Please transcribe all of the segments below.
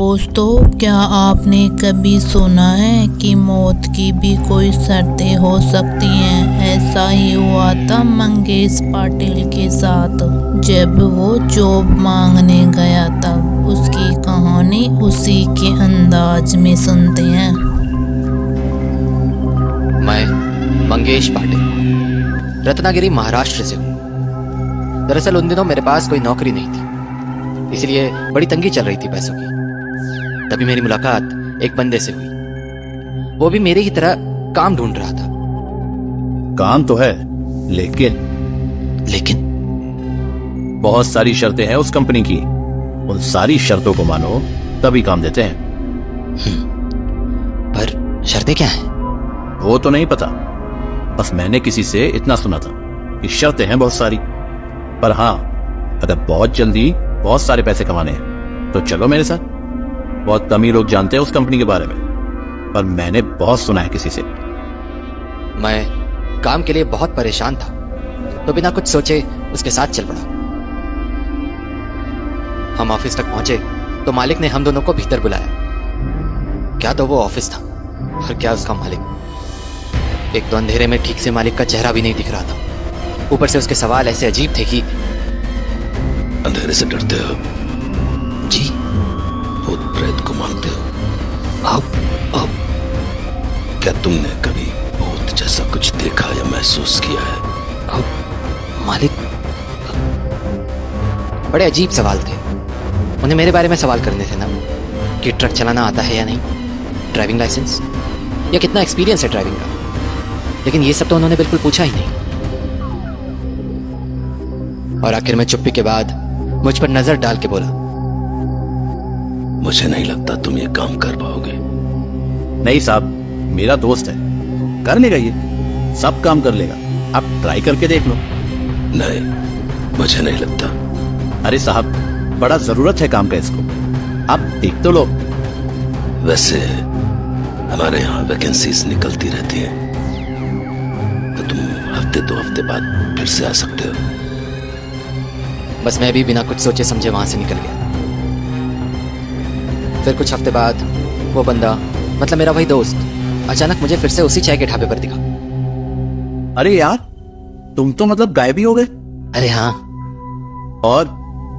दोस्तों, क्या आपने कभी सुना है कि मौत की भी कोई शर्तें हो सकती हैं? ऐसा ही हुआ था मंगेश पाटिल के साथ जब वो जॉब मांगने गया था। उसकी कहानी उसी के अंदाज में सुनते हैं। मैं मंगेश पाटिल रत्नागिरी महाराष्ट्र से हूँ। दरअसल उन दिनों मेरे पास कोई नौकरी नहीं थी, इसलिए बड़ी तंगी चल रही थी पैसों की। तभी मेरी मुलाकात एक बंदे से हुई। वो भी मेरे ही तरह काम ढूंढ रहा था। काम तो है, लेकिन बहुत सारी शर्तें हैं उस कंपनी की। उन सारी शर्तों को मानो तभी काम देते हैं। पर शर्तें क्या हैं? वो तो नहीं पता, बस मैंने किसी से इतना सुना था कि शर्तें हैं बहुत सारी। पर हाँ, अगर बहुत जल्दी बहुत सारे पैसे कमाने हैं तो चलो मेरे साथ। बहुत कम ही लोग जानते हैं उस कंपनी के बारे में, पर मैंने बहुत सुना है किसी से। मैं काम के लिए बहुत परेशान था, तो बिना कुछ सोचे उसके साथ चल पड़ा। हम ऑफिस तक पहुंचे तो मालिक ने हम दोनों को भीतर बुलाया। क्या तो वो ऑफिस था और क्या उसका मालिक। एक तो अंधेरे में ठीक से मालिक का चेहरा भी नहीं दिख रहा था। ऊपर से उसके सवाल ऐसे अजीब थे कि अंधेरे से डरते हो? जी। भूत प्रेत को मानते हो? अब क्या तुमने कभी भूत जैसा कुछ देखा या महसूस किया है? मालिक, बड़े अजीब सवाल थे। उन्हें मेरे बारे में सवाल करने थे ना, कि ट्रक चलाना आता है या नहीं, ड्राइविंग लाइसेंस, या कितना एक्सपीरियंस है ड्राइविंग का। लेकिन ये सब तो उन्होंने बिल्कुल पूछा ही नहीं। और आखिर में चुप्पी के बाद मुझ पर नजर डाल के बोला, मुझे नहीं लगता तुम ये काम कर पाओगे। नहीं साहब, मेरा दोस्त है, कर लेगा, ये सब काम कर लेगा। आप ट्राई करके देख लो। नहीं, मुझे नहीं लगता। अरे साहब, बड़ा जरूरत है काम का इसको, आप देख तो लो। वैसे हमारे यहाँ वैकेंसीज निकलती रहती हैं, तो तुम हफ्ते 2 हफ्ते बाद फिर से आ सकते हो। बस मैं भी बिना कुछ सोचे समझे वहां से निकल गया। फिर कुछ हफ्ते बाद वो बंदा, मतलब मेरा वही दोस्त, अचानक मुझे फिर से उसी चाय के ढाबे पर दिखा। अरे यार, तुम तो मतलब गायब ही हो गए। अरे हाँ। और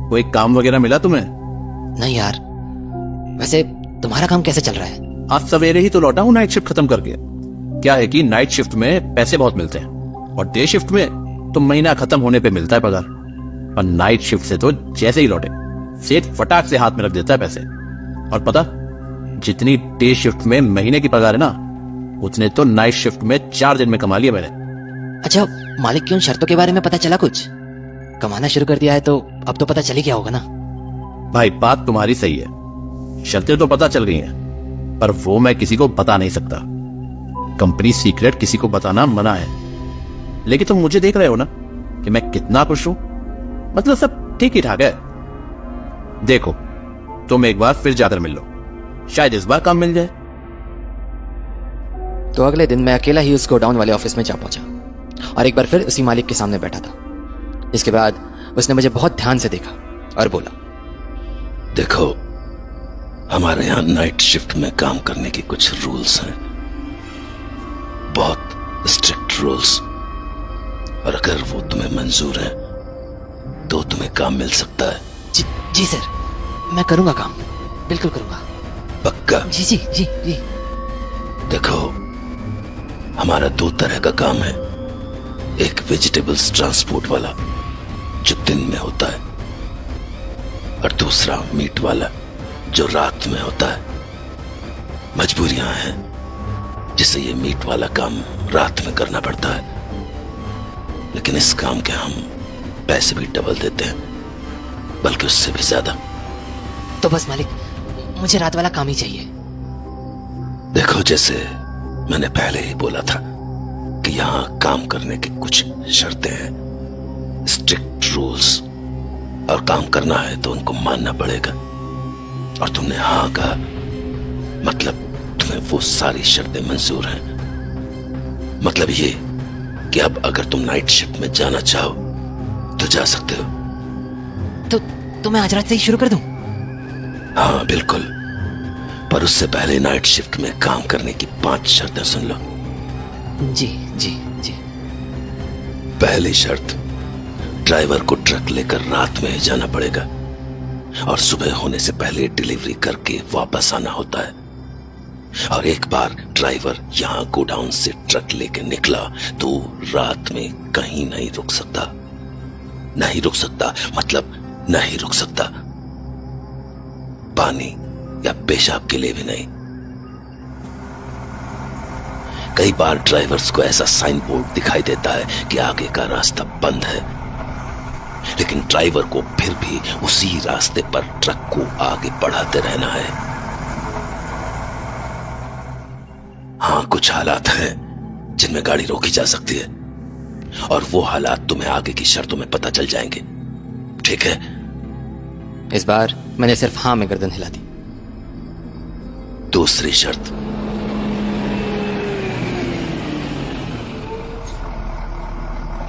कोई काम वगैरह मिला तुम्हें? नहीं यार, वैसे तुम्हारा काम कैसे चल रहा है? आज सवेरे ही तो लौटा हूँ नाइट शिफ्ट खत्म करके। क्या है कि नाइट शिफ्ट में पैसे बहुत मिलते हैं, और डे शिफ्ट में तो महीना खत्म होने पे मिलता है पगार। और नाइट शिफ्ट से तो जैसे ही लौटे सेठ फटाक से हाथ में रख देता है पैसे। और पता, जितनी डे शिफ्ट में महीने की पगार है ना, उतने तो नाइट शिफ्ट में 4 दिन में कमा लिया मैंने। अच्छा, मालिक की उन शर्तों के बारे में पता चला? कुछ कमाना शुरू कर दिया है तो अब तो पता चल ही गया होगा ना। भाई, बात तुम्हारी सही है, शर्तें तो पता चल गई हैं, पर वो मैं किसी को बता नहीं सकता। कंपनी सीक्रेट किसी को बताना मना है। लेकिन तुम मुझे देख रहे हो ना कि मैं कितना खुश हूं। मतलब सब ठीक ही ठाक है। देखो, तुम एक बार फिर जाकर मिल लो, शायद इस बार काम मिल जाए। तो अगले दिन मैं अकेला ही उस गोडाउन वाले ऑफिस में जा पहुंचा और एक बार फिर उसी मालिक के सामने बैठा था। इसके बाद उसने मुझे बहुत ध्यान से देखा और बोला, देखो, हमारे यहाँ नाइट शिफ्ट में काम करने के कुछ रूल्स हैं, बहुत स्ट्रिक्ट रूल्स। और अगर वो तुम्हें मंजूर है तो तुम्हें काम मिल सकता है। जी सर, मैं करूंगा काम, बिल्कुल करूंगा। पक्का? जी जी जी जी। देखो, हमारा 2 तरह का काम है। एक वेजिटेबल्स ट्रांसपोर्ट वाला जो दिन में होता है, और दूसरा मीट वाला जो रात में होता है। मजबूरियां हैं जिससे ये मीट वाला काम रात में करना पड़ता है, लेकिन इस काम के हम पैसे भी डबल देते हैं, बल्कि उससे भी ज्यादा। तो बस मालिक, मुझे रात वाला काम ही चाहिए। देखो, जैसे मैंने पहले ही बोला था कि यहाँ काम करने की कुछ शर्तें हैं, स्ट्रिक्ट रूल्स, और काम करना है तो उनको मानना पड़ेगा। और तुमने हाँ कहा, मतलब तुम्हें वो सारी शर्तें मंजूर हैं। मतलब ये कि अब अगर तुम नाइट शिफ्ट में जाना चाहो तो जा सकते हो। तो मैं आज रात से ही शुरू कर दूं? हाँ बिल्कुल, पर उससे पहले नाइट शिफ्ट में काम करने की 5 शर्तें सुन लो। जी जी जी। पहली शर्त, ड्राइवर को ट्रक लेकर रात में ही जाना पड़ेगा और सुबह होने से पहले डिलीवरी करके वापस आना होता है। और एक बार ड्राइवर यहां गोडाउन से ट्रक लेके निकला तो रात में कहीं नहीं रुक सकता। नहीं रुक सकता मतलब नहीं रुक सकता। पानी या पेशाब के लिए भी नहीं। कई बार ड्राइवर्स को ऐसा साइन बोर्ड दिखाई देता है कि आगे का रास्ता बंद है, लेकिन ड्राइवर को फिर भी उसी रास्ते पर ट्रक को आगे बढ़ाते रहना है। हाँ, कुछ हालात हैं जिनमें गाड़ी रोकी जा सकती है और वो हालात तुम्हें आगे की शर्तों में पता चल जाएंगे, ठीक है? इस बार मैंने सिर्फ हाँ में गर्दन हिला दी। दूसरी शर्त,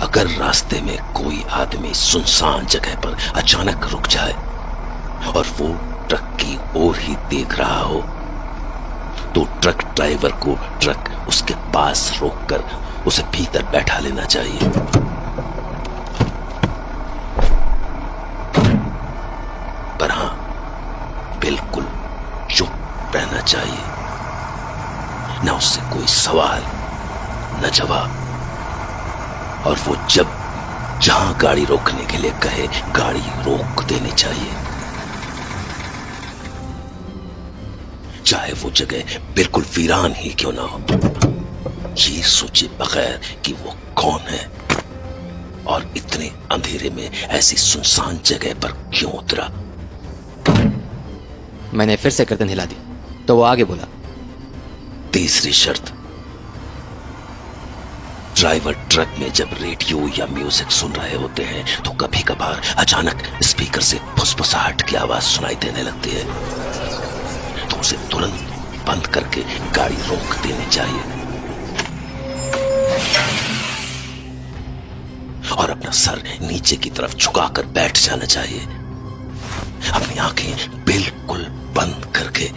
अगर रास्ते में कोई आदमी सुनसान जगह पर अचानक रुक जाए और वो ट्रक की ओर ही देख रहा हो तो ट्रक ड्राइवर को ट्रक उसके पास रोककर उसे भीतर बैठा लेना चाहिए। पर हां, बिल्कुल चुप रहना चाहिए। न उससे कोई सवाल न जवाब। और वो जब जहां गाड़ी रोकने के लिए कहे गाड़ी रोक देनी चाहिए, चाहे वो जगह बिल्कुल वीरान ही क्यों ना हो। ये सोचे बगैर कि वो कौन है और इतने अंधेरे में ऐसी सुनसान जगह पर क्यों उतरा। मैंने फिर से गर्दन हिला दी तो वो आगे बोला। तीसरी शर्त, ड्राइवर ट्रक में जब रेडियो या म्यूजिक सुन रहे होते हैं तो कभी कभार अचानक स्पीकर से फुसफुसाहट की आवाज सुनाई देने लगती है, तो उसे तुरंत बंद करके गाड़ी रोक देनी चाहिए और अपना सर नीचे की तरफ झुकाकर बैठ जाना चाहिए। अपनी आंखें बिल्कुल बंद करके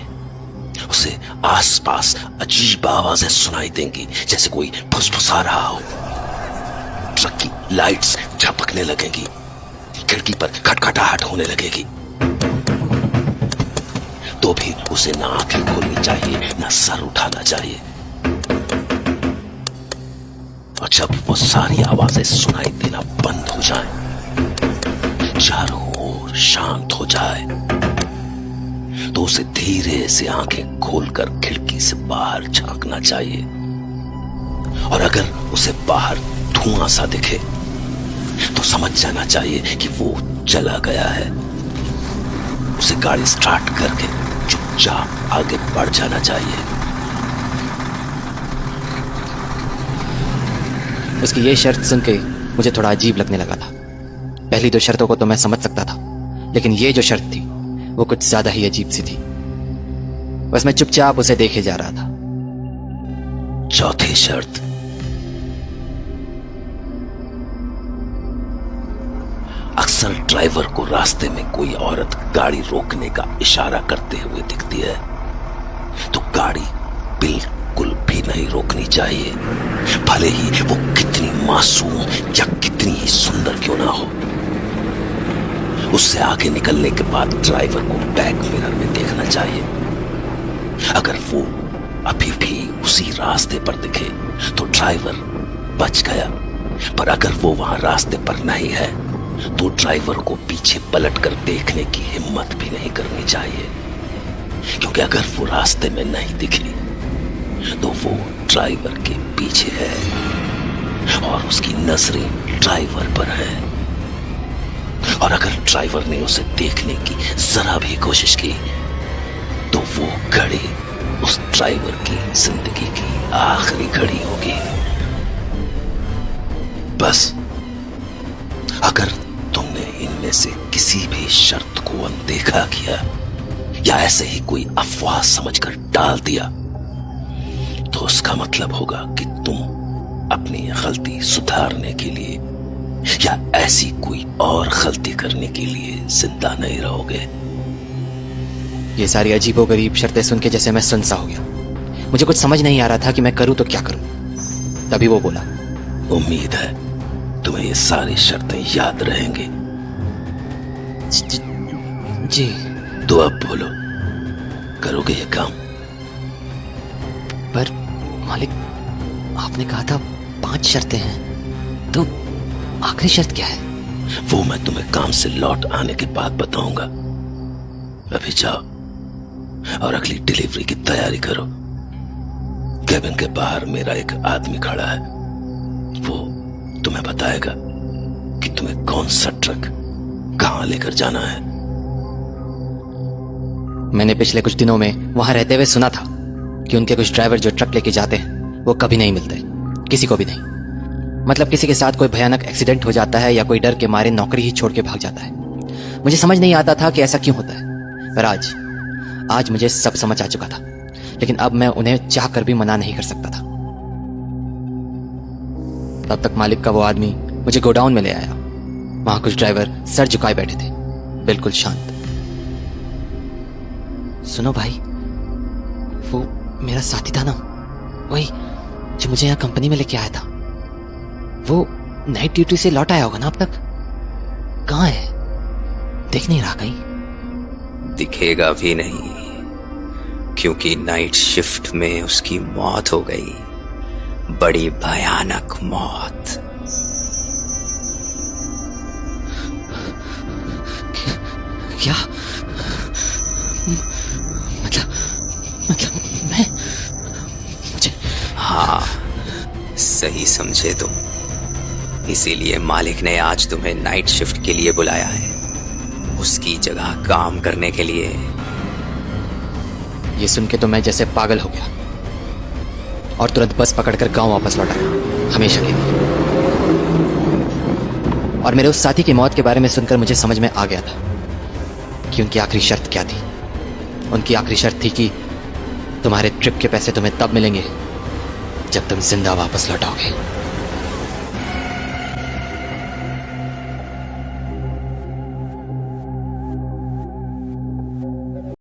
उसे आसपास अजीब आवाजें सुनाई देंगी, जैसे कोई फुसफुसा रहा हो। ट्रक की लाइट्स झपकने लगेंगी, खिड़की पर खटखटाहट होने लगेगी, तो भी उसे ना आंखें खोलनी चाहिए ना सर उठाना चाहिए। और जब वो सारी आवाजें सुनाई देना बंद हो जाए, चारों ओर शांत हो जाए, तो उसे धीरे से आंखें खोलकर खिड़की से बाहर झांकना चाहिए। और अगर उसे बाहर धुआं सा दिखे तो समझ जाना चाहिए कि वो चला गया है। उसे गाड़ी स्टार्ट करके चुपचाप आगे बढ़ जाना चाहिए। उसकी ये शर्त सुन के मुझे थोड़ा अजीब लगने लगा था। पहली 2 शर्तों को तो मैं समझ सकता था, लेकिन ये जो शर्त थी वो कुछ ज्यादा ही अजीब सी थी। बस मैं चुपचाप उसे देखे जा रहा था। चौथी शर्त, अक्सर ड्राइवर को रास्ते में कोई औरत गाड़ी रोकने का इशारा करते हुए दिखती है, तो गाड़ी बिल्कुल भी नहीं रोकनी चाहिए, भले ही वो कितनी मासूम या कितनी ही सुंदर क्यों ना हो। उससे आगे निकलने के बाद ड्राइवर को बैक मिरर में देखना चाहिए। अगर वो अभी भी उसी रास्ते पर दिखे तो ड्राइवर बच गया, पर अगर वो वहां रास्ते पर नहीं है तो ड्राइवर को पीछे पलटकर देखने की हिम्मत भी नहीं करनी चाहिए, क्योंकि अगर वो रास्ते में नहीं दिखी तो वो ड्राइवर के पीछे है और उसकी नजरें ड्राइवर पर है। और अगर ड्राइवर ने उसे देखने की जरा भी कोशिश की तो वो घड़ी उस ड्राइवर की जिंदगी की आखिरी घड़ी होगी। बस अगर तुमने इनमें से किसी भी शर्त को अनदेखा किया या ऐसे ही कोई अफवाह समझकर डाल दिया तो उसका मतलब होगा कि तुम अपनी गलती सुधारने के लिए या ऐसी कोई और गलती करने के लिए जिंदा नहीं रहोगे। ये सारी अजीबोगरीब शर्तें सुन के जैसे मैं सुनसा हो गया। मुझे कुछ समझ नहीं आ रहा था कि मैं करूं तो क्या करूं। तभी वो बोला, उम्मीद है तुम्हें ये सारी शर्तें याद रहेंगी। जी। तो अब बोलो, करोगे ये काम? पर मालिक, आपने कहा था 5 शर्तें हैं, तो आखिरी शर्त क्या है? वो मैं तुम्हें काम से लौट आने के बाद बताऊंगा। अभी जाओ और अगली डिलीवरी की तैयारी करो। केबिन के बाहर मेरा एक आदमी खड़ा है, वो तुम्हें बताएगा कि तुम्हें कौन सा ट्रक कहां लेकर जाना है। मैंने पिछले कुछ दिनों में वहां रहते हुए सुना था कि उनके कुछ ड्राइवर जो ट्रक लेके जाते हैं वो कभी नहीं मिलते, किसी को भी नहीं। मतलब किसी के साथ कोई भयानक एक्सीडेंट हो जाता है या कोई डर के मारे नौकरी ही छोड़ के भाग जाता है। मुझे समझ नहीं आता था कि ऐसा क्यों होता है, पर आज मुझे सब समझ आ चुका था। लेकिन अब मैं उन्हें चाह कर भी मना नहीं कर सकता था। तब तक मालिक का वो आदमी मुझे गोडाउन में ले आया। वहां कुछ ड्राइवर सर झुकाए बैठे थे, बिल्कुल शांत। सुनो भाई, वो मेरा साथी था ना, वही जो मुझे यहाँ कंपनी में लेके आया था, वो नाइट ड्यूटी से लौट आया होगा ना अब तक? कहाँ है? दिख नहीं रहा कहीं। दिखेगा भी नहीं, क्योंकि नाइट शिफ्ट में उसकी मौत हो गई, बड़ी भयानक मौत। क्या? मतलब मैं, मुझे हाँ, सही समझे तुम। इसीलिए मालिक ने आज तुम्हें नाइट शिफ्ट के लिए बुलाया है, उसकी जगह काम करने के लिए। ये सुन के तो मैं जैसे पागल हो गया और तुरंत बस पकड़कर गांव वापस लौट आया, हमेशा के लिए। और मेरे उस साथी की मौत के बारे में सुनकर मुझे समझ में आ गया था कि उनकी आखिरी शर्त क्या थी। उनकी आखिरी शर्त थी कि तुम्हारे ट्रिप के पैसे तुम्हें तब मिलेंगे जब तुम जिंदा वापस लौटोगे।